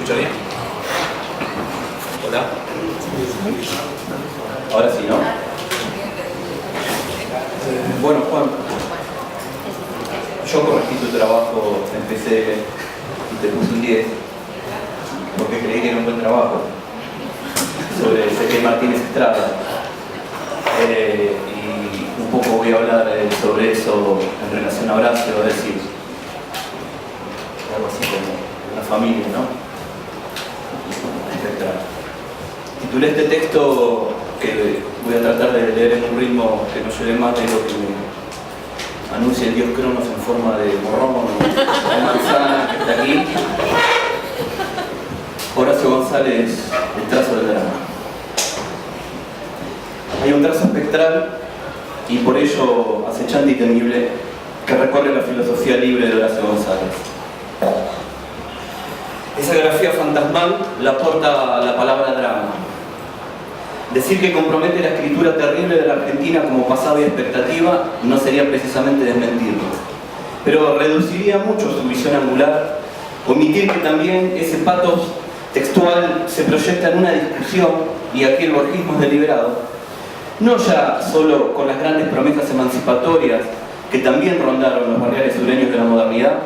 escucha bien? Hola. Ahora sí, ¿no? Bueno, Juan, yo corregí tu trabajo, empecé y te puse un 10 porque creí que era un buen trabajo sobre Ezequiel Martínez Estrada, y un poco voy a hablar sobre eso en relación a Horacio, es decir, algo así como una familia, ¿no? Espectral. Titulé este texto, que voy a tratar de leer en un ritmo que no lleve más de lo que me anuncia el dios Cronos en forma de morrón o de manzana que está aquí. Horacio González, el trazo del drama. Hay un trazo espectral y por ello acechante y temible que recorre la filosofía libre de Horacio González. Esa grafía fantasmal la aporta la palabra drama. Decir que compromete la escritura terrible de la Argentina como pasado y expectativa no sería precisamente desmentirlo, pero reduciría mucho su visión angular, omitir que también ese patos textual se proyecta en una discusión, y aquí el borgismo es deliberado, no ya solo con las grandes promesas emancipatorias que también rondaron los barriales sureños de la modernidad,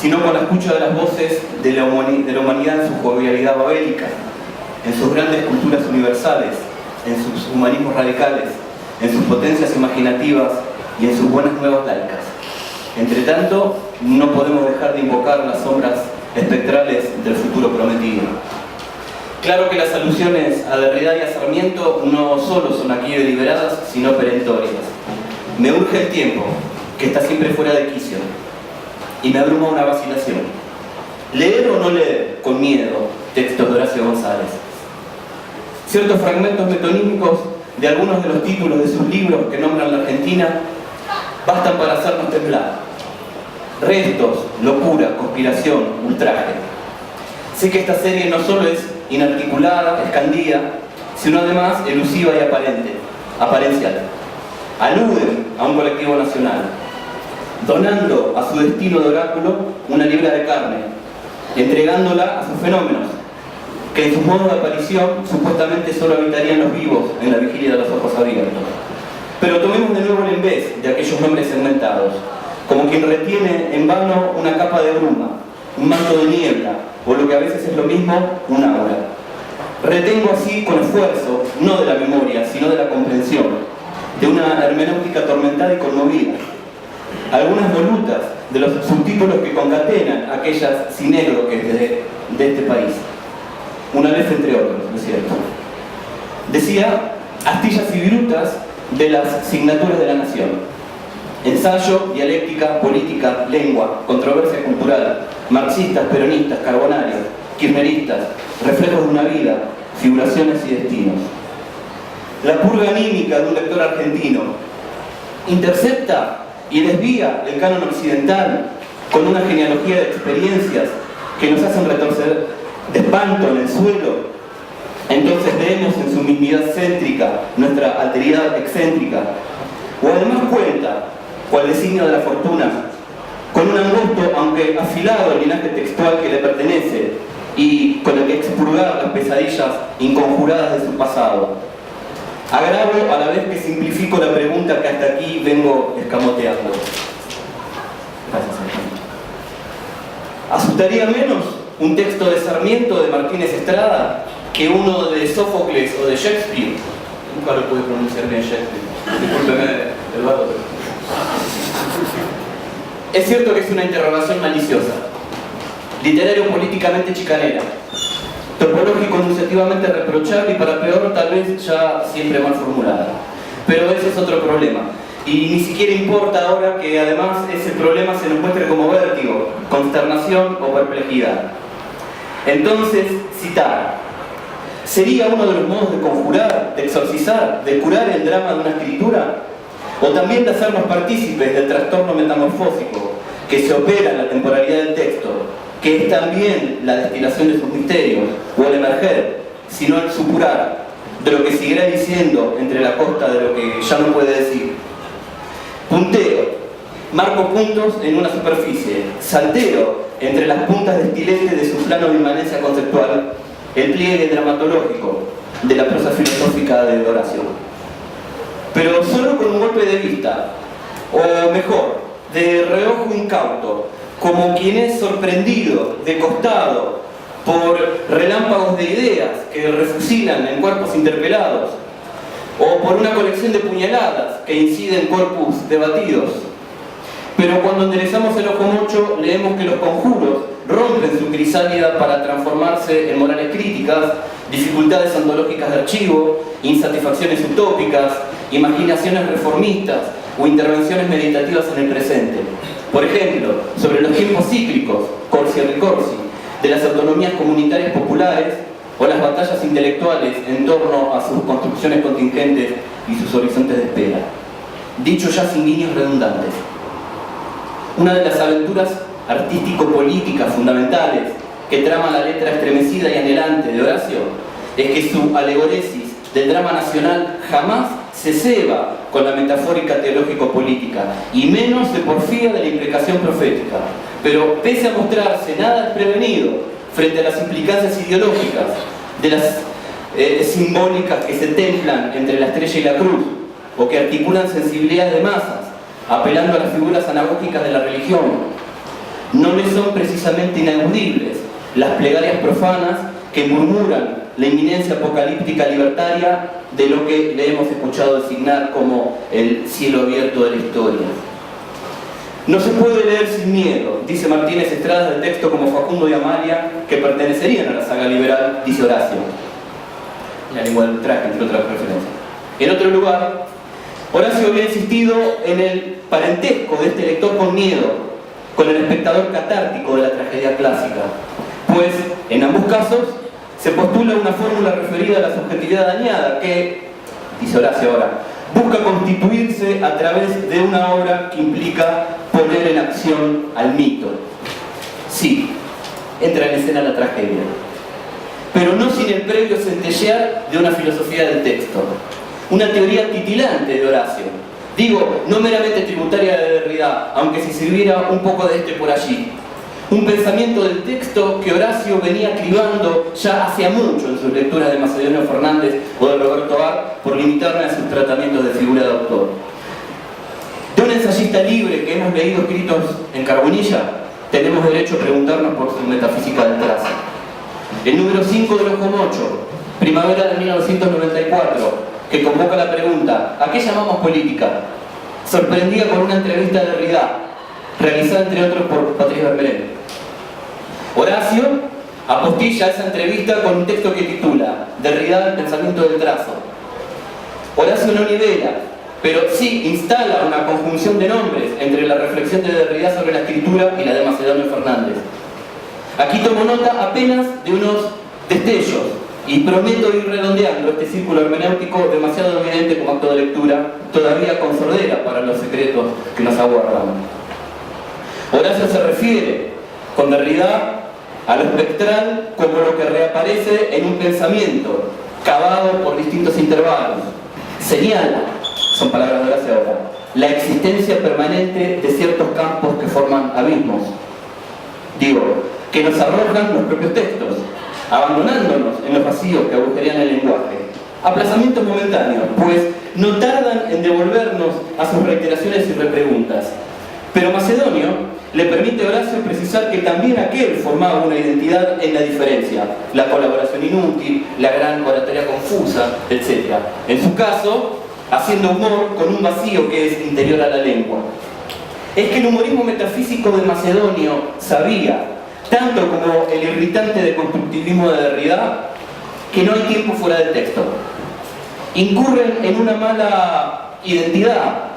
sino con la escucha de las voces de la humanidad en su jovialidad babélica, en sus grandes culturas universales, en sus humanismos radicales, en sus potencias imaginativas y en sus buenas nuevas laicas. Entre tanto, no podemos dejar de invocar las sombras espectrales del futuro prometido. Claro que las alusiones a Derrida y a Sarmiento no solo son aquí deliberadas, sino perentorias. Me urge el tiempo, que está siempre fuera de quicio, y me abruma una vacilación. ¿Leer o no leer, con miedo, textos de Horacio González? Ciertos fragmentos metonímicos de algunos de los títulos de sus libros que nombran la Argentina bastan para hacernos temblar. Restos, locura, conspiración, ultraje. Sé que esta serie no solo es inarticulada, escandida, sino además elusiva y aparencial. Aluden a un colectivo nacional, donando a su destino de oráculo una libra de carne, entregándola a sus fenómenos, que en sus modos de aparición supuestamente solo habitarían los vivos en la vigilia de los ojos abiertos. Pero tomemos de nuevo el en vez de aquellos nombres segmentados, como quien retiene en vano una capa de bruma, un manto de niebla, o lo que a veces es lo mismo, un aura. Retengo así con esfuerzo, no de la memoria, sino de la comprensión, de una hermenéutica atormentada y conmovida, algunas volutas de los subtítulos que concatenan aquellas sinécroques de este país. Una vez entre otros, ¿no es cierto? Decía, astillas y virutas de las signaturas de la nación. Ensayo, dialéctica, política, lengua, controversia cultural, marxistas, peronistas, carbonarios, kirchneristas, reflejos de una vida, figuraciones y destinos. La purga anímica de un lector argentino intercepta y desvía el canon occidental con una genealogía de experiencias que nos hacen retorcer de espanto en el suelo. Entonces vemos en su mismidad céntrica nuestra alteridad excéntrica, o además cuenta, cual designio de la fortuna, con un angosto aunque afilado linaje textual que le pertenece y con el que expurgar las pesadillas inconjuradas de su pasado. Agravo a la vez que simplifico la pregunta que hasta aquí vengo escamoteando. Gracias, Antonio. ¿Asustaría menos un texto de Sarmiento, de Martínez Estrada, que uno de Sófocles o de Shakespeare? Nunca lo pude pronunciar bien Shakespeare. Discúlpeme, Eduardo. Es cierto que es una interrogación maliciosa, literario-políticamente chicanera, topológico-enunciativamente reprochable y para peor tal vez ya siempre mal formulada. Pero ese es otro problema. Y ni siquiera importa ahora que además ese problema se nos muestre como vértigo, consternación o perplejidad. Entonces, citar ¿sería uno de los modos de conjurar, de exorcizar, de curar el drama de una escritura? ¿O también de hacernos partícipes del trastorno metamorfósico que se opera en la temporalidad del texto, que es también la destilación de sus misterios, o el emerger, sino el supurar de lo que seguirá diciendo entre la costa de lo que ya no puede decir? Punteo, marco puntos en una superficie, saltero entre las puntas de estilete de su plano de inmanencia conceptual, el pliegue dramatológico de la prosa filosófica de Horacio. Pero solo con un golpe de vista, o mejor, de reojo incauto, como quien es sorprendido de costado por relámpagos de ideas que refusilan en cuerpos interpelados, o por una colección de puñaladas que inciden en corpus debatidos. Pero cuando enderezamos el ojo mocho, leemos que los conjuros rompen su crisálida para transformarse en morales críticas, dificultades ontológicas de archivo, insatisfacciones utópicas, imaginaciones reformistas o intervenciones meditativas en el presente. Por ejemplo, sobre los tiempos cíclicos, corsi e ricorsi, de las autonomías comunitarias populares o las batallas intelectuales en torno a sus construcciones contingentes y sus horizontes de espera. Dicho ya sin guiños redundantes. Una de las aventuras artístico-políticas fundamentales que trama la letra estremecida y anhelante de Horacio es que su alegoresis del drama nacional jamás se ceba con la metafórica teológico-política y menos se porfía de la imprecación profética. Pero pese a mostrarse nada desprevenido frente a las implicancias ideológicas de las simbólicas que se templan entre la estrella y la cruz, o que articulan sensibilidades de masas, apelando a las figuras anagógicas de la religión, no le son precisamente inaudibles las plegarias profanas que murmuran la inminencia apocalíptica libertaria de lo que le hemos escuchado designar como el cielo abierto de la historia. No se puede leer sin miedo, dice Martínez Estrada del texto como Facundo y Amalia, que pertenecerían a la saga liberal, dice Horacio. La lengua del traje, entre otras referencias. En otro lugar, Horacio había insistido en el parentesco de este lector con miedo, con el espectador catártico de la tragedia clásica, pues en ambos casos se postula una fórmula referida a la subjetividad dañada que, dice Horacio ahora, busca constituirse a través de una obra que implica poner en acción al mito. Sí, entra en escena la tragedia, pero no sin el previo centellear de una filosofía del texto, una teoría titilante de Horacio. Digo, no meramente tributaria de Derrida, aunque si sirviera un poco de este por allí. Un pensamiento del texto que Horacio venía cribando ya hacía mucho en sus lecturas de Macedonio Fernández o de Roberto Ar, por limitarme a sus tratamientos de figura de autor. De un ensayista libre que hemos leído escritos en Carbonilla, tenemos derecho a preguntarnos por su metafísica del trazo. El número 5 del Ojo Mocho, primavera de 1994, que convoca la pregunta ¿a qué llamamos política?, sorprendida con una entrevista de Derrida, realizada entre otros por Patrice Vermeulen. Horacio apostilla esa entrevista con un texto que titula Derrida, el pensamiento del trazo. Horacio no nivela, pero sí instala una conjunción de nombres entre la reflexión de Derrida sobre la escritura y la de Macedonio Fernández. Aquí tomo nota apenas de unos destellos y prometo ir redondeando este círculo hermenéutico demasiado evidente como acto de lectura, todavía con sordera para los secretos que nos aguardan. Horacio se refiere con Derrida a lo espectral como lo que reaparece en un pensamiento cavado por distintos intervalos. Señala, son palabras de Horacio ahora, la existencia permanente de ciertos campos que forman abismos. Digo, que nos arrojan los propios textos, abandonándonos en los vacíos que agujerean el lenguaje. Aplazamientos momentáneos, pues no tardan en devolvernos a sus reiteraciones y repreguntas. Pero Macedonio le permite a Horacio precisar que también aquel formaba una identidad en la diferencia, la colaboración inútil, la gran oratoria confusa, etc. En su caso, haciendo humor con un vacío que es interior a la lengua. Es que el humorismo metafísico de Macedonio sabía, tanto como el irritante deconstructivismo de Derrida, que no hay tiempo fuera del texto. Incurren en una mala identidad,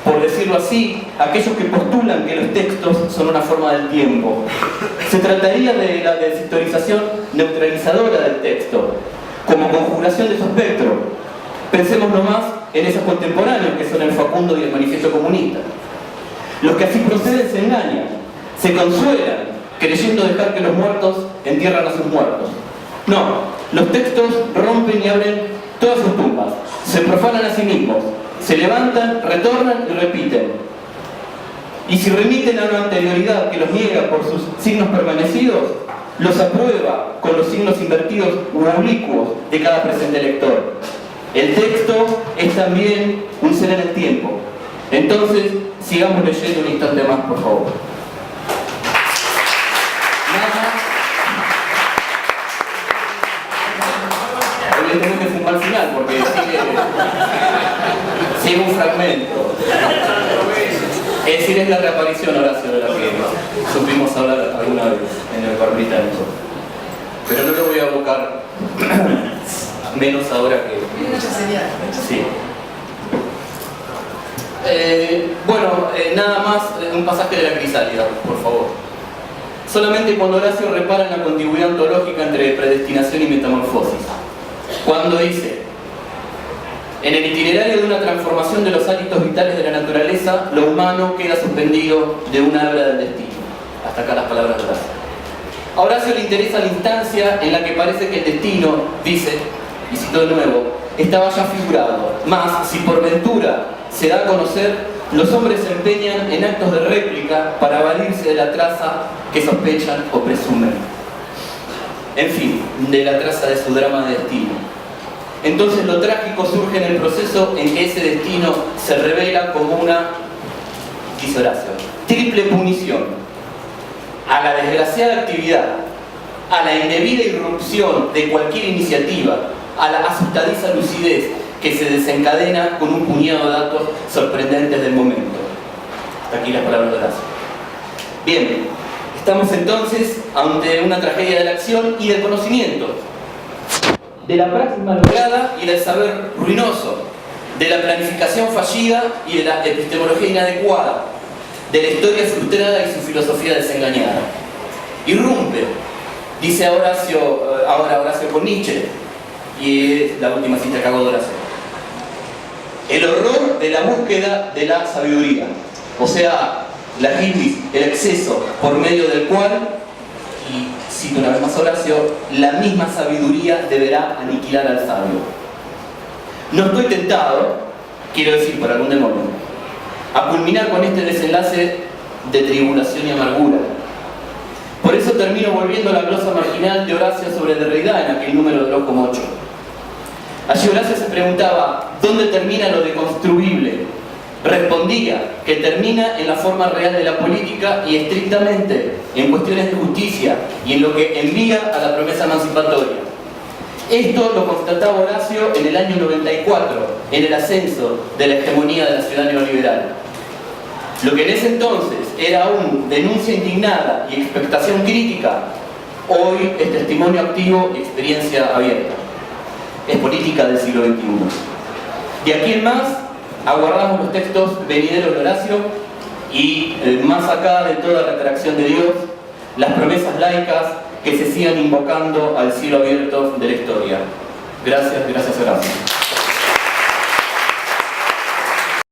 por decirlo así, aquellos que postulan que los textos son una forma del tiempo. Se trataría de la deshistorización neutralizadora del texto, como conjugación de su espectro. Pensemos nomás en esos contemporáneos que son el Facundo y el Manifiesto Comunista. Los que así proceden se engañan, se consuelan, creyendo dejar que los muertos entierran a sus muertos. No, los textos rompen y abren todas sus tumbas, se profanan a sí mismos, se levantan, retornan y repiten. Y si remiten a una anterioridad que los niega por sus signos permanecidos, los aprueba con los signos invertidos u oblicuos de cada presente lector. El texto es también un ser en el tiempo. Entonces, sigamos leyendo un instante más, por favor. Evidentemente es un mal final, porque sigue un fragmento. Es decir, es la reaparición, Horacio, de la que supimos hablar alguna vez en el bar británico. Pero no lo voy a abocar, menos ahora que... Sí. Nada más un pasaje de la Crisálida, por favor. Solamente cuando Horacio repara en la continuidad ontológica entre predestinación y metamorfosis. Cuando dice: en el itinerario de una transformación de los hábitos vitales de la naturaleza, lo humano queda suspendido de una hebra del destino. Hasta acá las palabras de Horacio. A Horacio le interesa la instancia en la que parece que el destino, dice, y cito de nuevo, estaba ya figurado. Mas, si por ventura se da a conocer, los hombres se empeñan en actos de réplica para valirse de la traza que sospechan o presumen. En fin, de la traza de su drama de destino. Entonces lo trágico surge en el proceso en que ese destino se revela como una, dice Horacio, triple punición a la desgraciada actividad, a la indebida irrupción de cualquier iniciativa, a la asustadiza lucidez que se desencadena con un puñado de datos sorprendentes del momento. Hasta aquí las palabras de Horacio. Bien, estamos entonces ante una tragedia de la acción y del conocimiento, de la praxis malograda y del saber ruinoso, de la planificación fallida y de la epistemología inadecuada, de la historia frustrada y su filosofía desengañada. Irrumpe, dice ahora Horacio con Nietzsche, y es la última cita que hago de Horacio, el horror de la búsqueda de la sabiduría, o sea, la hipis, el exceso por medio del cual, y cito una vez más Horacio, la misma sabiduría deberá aniquilar al sabio. No estoy tentado, quiero decir por algún demonio, a culminar con este desenlace de tribulación y amargura. Por eso termino volviendo a la glosa marginal de Horacio sobre Derrida en aquel número de 2,8. Allí Horacio se preguntaba, ¿dónde termina lo deconstruible? Respondía que termina en la forma real de la política y estrictamente en cuestiones de justicia y en lo que envía a la promesa emancipatoria. Esto lo constataba Horacio en el año 94, en el ascenso de la hegemonía de la ciudad neoliberal. Lo que en ese entonces era aún denuncia indignada y expectación crítica, hoy es testimonio activo y experiencia abierta. Es política del siglo XXI. De aquí en más, aguardamos los textos venideros de Horacio y, más acá de toda la atracción de Dios, las promesas laicas que se sigan invocando al cielo abierto de la historia. Gracias, gracias Horacio.